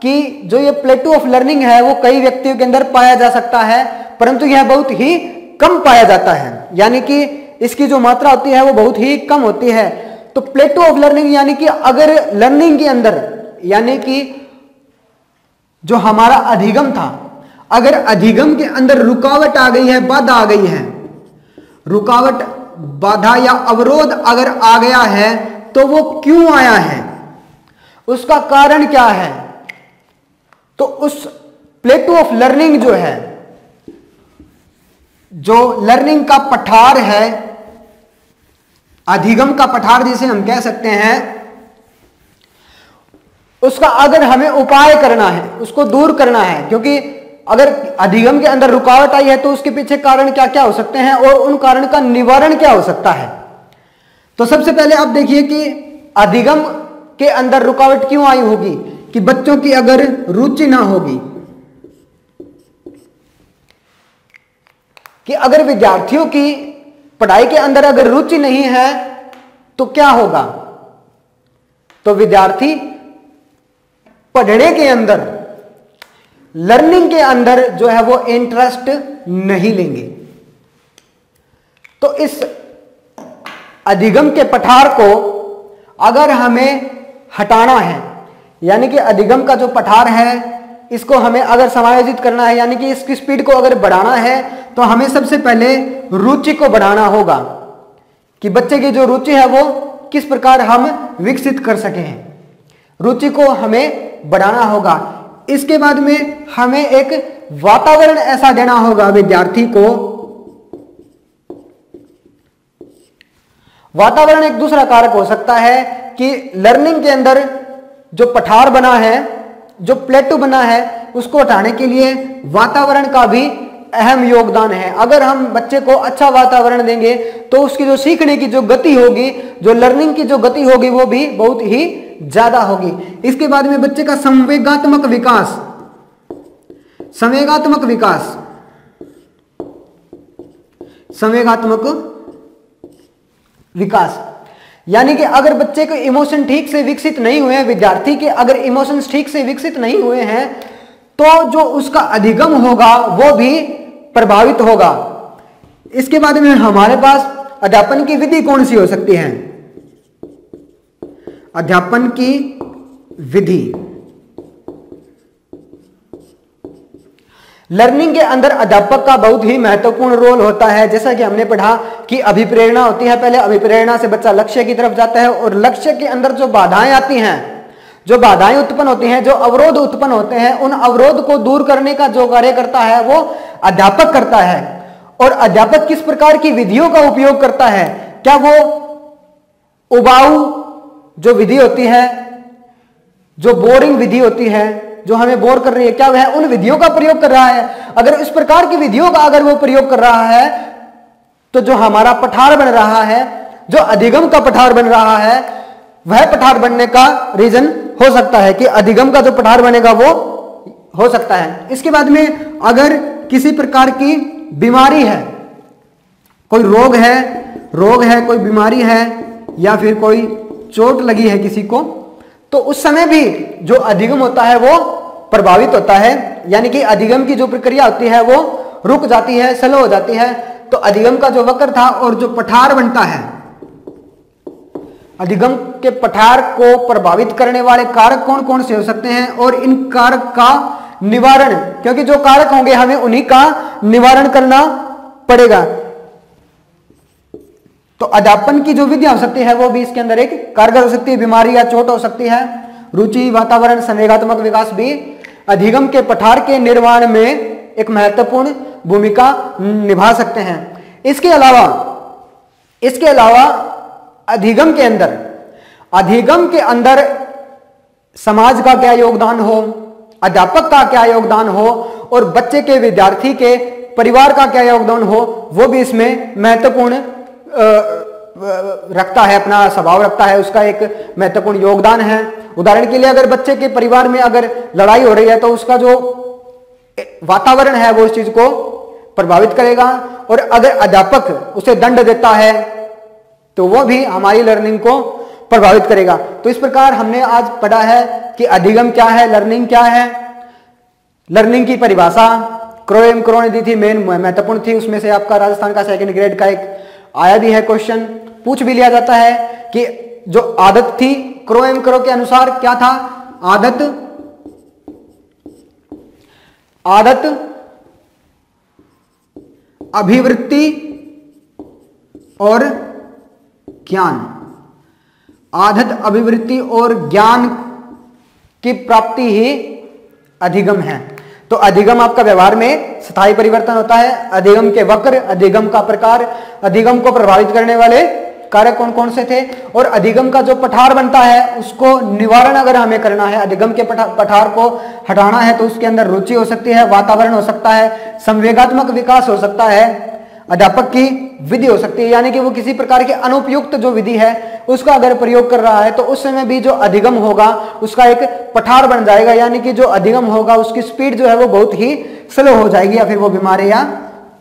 Speaker 1: कि जो ये प्लेटू ऑफ लर्निंग है वो कई व्यक्तियों के अंदर पाया जा सकता है, परंतु यह बहुत ही कम पाया जाता है, यानी कि इसकी जो मात्रा होती है वो बहुत ही कम होती है। तो प्लेटू ऑफ लर्निंग यानी कि अगर लर्निंग के अंदर, यानी कि जो हमारा अधिगम था, अगर अधिगम के अंदर रुकावट आ गई है, बाधा आ गई है, रुकावट, बाधा या अवरोध अगर आ गया है तो वो क्यों आया है, उसका कारण क्या है, तो उस प्लेटू ऑफ लर्निंग जो है, जो लर्निंग का पठार है, अधिगम का पठार जिसे हम कह सकते हैं, उसका अगर हमें उपाय करना है, उसको दूर करना है, क्योंकि अगर अधिगम के अंदर रुकावट आई है तो उसके पीछे कारण क्या क्या हो सकते हैं और उन कारण का निवारण क्या हो सकता है। तो सबसे पहले आप देखिए कि अधिगम के अंदर रुकावट क्यों आई होगी, कि बच्चों की अगर रुचि ना होगी, कि अगर विद्यार्थियों की पढ़ाई के अंदर अगर रुचि नहीं है तो क्या होगा, तो विद्यार्थी पढ़ने के अंदर लर्निंग के अंदर जो है वो इंटरेस्ट नहीं लेंगे। तो इस अधिगम के पठार को अगर हमें हटाना है, यानी कि अधिगम का जो पठार है इसको हमें अगर समायोजित करना है, यानी कि इसकी स्पीड को अगर बढ़ाना है, तो हमें सबसे पहले रुचि को बढ़ाना होगा कि बच्चे की जो रुचि है वो किस प्रकार हम विकसित कर सके हैं। रुचि को हमें बढ़ाना होगा। इसके बाद में हमें एक वातावरण ऐसा देना होगा विद्यार्थी को। वातावरण एक दूसरा कारक हो सकता है कि लर्निंग के अंदर जो पठार बना है, जो प्लेटू बना है, उसको हटाने के लिए वातावरण का भी अहम योगदान है। अगर हम बच्चे को अच्छा वातावरण देंगे तो उसकी जो सीखने की जो गति होगी, जो लर्निंग की जो गति होगी, वो भी बहुत ही ज्यादा होगी। इसके बाद में बच्चे का संवेगात्मक विकास, संवेगात्मक विकास, संवेगात्मक विकास, यानी कि अगर बच्चे के इमोशन ठीक से विकसित नहीं हुए हैं, विद्यार्थी के अगर इमोशंस ठीक से विकसित नहीं हुए हैं, तो जो उसका अधिगम होगा वो भी प्रभावित होगा। इसके बाद में हमारे पास अध्यापन की विधि कौन सी हो सकती है? अध्यापन की विधि, लर्निंग के अंदर अध्यापक का बहुत ही महत्वपूर्ण रोल होता है। जैसा कि हमने पढ़ा कि अभिप्रेरणा होती है, पहले अभिप्रेरणा से बच्चा लक्ष्य की तरफ जाता है, और लक्ष्य के अंदर जो बाधाएं आती हैं, जो बाधाएं उत्पन्न होती हैं, जो अवरोध उत्पन्न होते हैं, उन अवरोध को दूर करने का जो कार्य करता है वो अध्यापक करता है। और अध्यापक किस प्रकार की विधियों का उपयोग करता है? क्या वो उबाऊ जो विधि होती है, जो बोरिंग विधि होती है, जो हमें बोर कर रही है, क्या वह उन विधियों का प्रयोग कर रहा है? अगर इस प्रकार की विधियों का अगर वो प्रयोग कर रहा है, तो जो हमारा पठार बन रहा है, जो अधिगम का पठार बन रहा है, वह पठार बनने का रीजन हो सकता है कि अधिगम का जो पठार बनेगा वो हो सकता है। इसके बाद में अगर किसी प्रकार की बीमारी है, कोई रोग है, कोई बीमारी है, या फिर कोई चोट लगी है किसी को, तो उस समय भी जो अधिगम होता है वो प्रभावित होता है, यानी कि अधिगम की जो प्रक्रिया होती है वो रुक जाती है, स्लो हो जाती है। तो अधिगम का जो वक्र था और जो पठार बनता है, अधिगम के पठार को प्रभावित करने वाले कारक कौन कौन से हो सकते हैं, और इन कारक का निवारण, क्योंकि जो कारक होंगे हमें उन्हीं का निवारण करना पड़ेगा। तो अध्यापन की जो विधियां हो सकती है वो भी इसके अंदर एक कारगर हो सकती है। बीमारी या चोट हो सकती है, रुचि, वातावरण, संवेगात्मक विकास भी अधिगम के पठार के निर्माण में एक महत्वपूर्ण भूमिका निभा सकते हैं। इसके अलावा अधिगम के अंदर समाज का क्या योगदान हो, अध्यापक का क्या योगदान हो, और बच्चे के, विद्यार्थी के परिवार का क्या योगदान हो, वो भी इसमें महत्वपूर्ण रखता है, अपना स्वभाव रखता है, उसका एक महत्वपूर्ण योगदान है। उदाहरण के लिए अगर बच्चे के परिवार में अगर लड़ाई हो रही है, तो उसका जो वातावरण है वो इस चीज को प्रभावित करेगा, और अगर अध्यापक उसे दंड देता है तो वो भी हमारी लर्निंग को प्रभावित करेगा। तो इस प्रकार हमने आज पढ़ा है कि अधिगम क्या है, लर्निंग क्या है। लर्निंग की परिभाषा क्रोएम क्रो ने दी थी, मेन महत्वपूर्ण थी। उसमें से आपका राजस्थान का 2nd ग्रेड का एक आया भी है क्वेश्चन, पूछ भी लिया जाता है कि जो आदत थी क्रोएम क्रो के अनुसार क्या था? आदत, अभिवृत्ति और ज्ञान। आदत, अभिवृत्ति और ज्ञान की प्राप्ति ही अधिगम है। तो अधिगम आपका व्यवहार में स्थायी परिवर्तन होता है। अधिगम के वक्र, अधिगम का प्रकार, अधिगम को प्रभावित करने वाले कारक कौन कौन से थे, और अधिगम का जो पठार बनता है उसको निवारण अगर हमें करना है, अधिगम के पठार को हटाना है, तो उसके अंदर रुचि हो सकती है, वातावरण हो सकता है, संवेगात्मक विकास हो सकता है, अध्यापक की विधि हो सकती है, यानी कि वो किसी प्रकार की अनुपयुक्त जो विधि है उसका अगर प्रयोग कर रहा है, तो उस समय भी जो अधिगम होगा उसका एक पठार बन जाएगा, यानी कि जो अधिगम होगा उसकी स्पीड जो है वो बहुत ही स्लो हो जाएगी, या फिर वो बीमारी या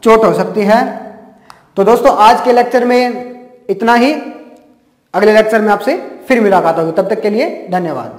Speaker 1: चोट हो सकती है। तो दोस्तों आज के लेक्चर में इतना ही। अगले लेक्चर में आपसे फिर मुलाकात होगी, तब तक के लिए धन्यवाद।